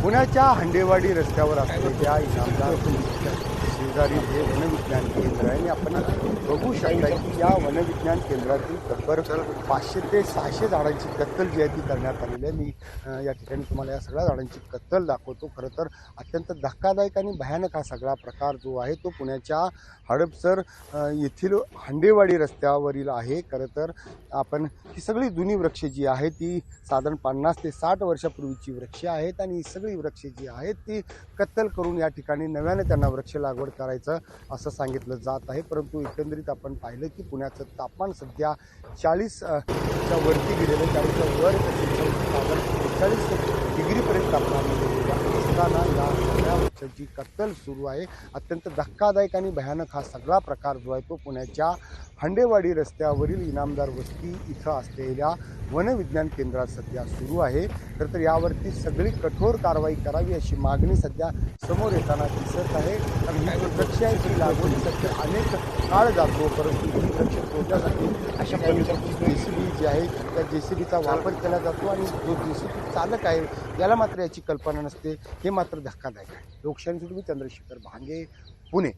पुण्याच्या हंडेवाडी रस्त्यावर असलेल्या इनामदार शेजारी हे वनविज्ञान केंद्र आहे आणि आपण बघू शकता की या वनविज्ञान केंद्रातील तब्बल 500 ते 600 झाडांची कत्तल जी आहे ती करण्यात आलेली आहे. मी या ठिकाणी तुम्हाला या सगळ्या झाडांची कत्तल दाखवतो. खरं तर अत्यंत धक्कादायक आणि भयानक हा सगळा प्रकार जो आहे तो पुण्याच्या हडपसर येथील हंडेवाडी रस्त्यावरील आहे. खरं तर आपण ही सगळी जुनी वृक्ष जी आहे ती साधारण 50 ते 60 वर्षापूर्वीची वृक्ष आहेत आणि ही सगळी वृक्ष जी आहेत ती कत्तल करून या ठिकाणी नव्याने त्यांना वृक्ष लागवड करायचं असं सांगितलं जात आहे. परंतु एकंदरीत आपण पाहिलं की पुण्याचं तापमान सध्या 40च्या वरती गेलेलं, 40च्या वर साधारण 40 डिग्रीपर्यंत तापमान असताना या सगळ्या वृक्षाची कत्तल सुरू आहे. अत्यंत धक्कादायक आणि भयानक हा सगळा प्रकार जो आहे तो पुण्याच्या हंडेवाडी रस्त्यावरील इनामदार वस्ती इथं असलेल्या वनविज्ञान केंद्रात सध्या सुरू आहे. तर यावरती सगळी कठोर कारवाई करावी अशी मागणी सध्या समोर येताना दिसत आहे. कारण ही वृक्ष आहे ती लागवडीसाठी अनेक काळ जातो, परंतु ही वृक्ष तोडण्यासाठी अशा पद्धतीची JCB जी आहे त्या JCBचा वापर केला जातो आणि जो JCB चालक आहे याला मात्र याची कल्पना नसते. हे मात्र धक्कादायक आहे. लोकशाहीसाठी चंद्रशेखर भांगे, पुणे.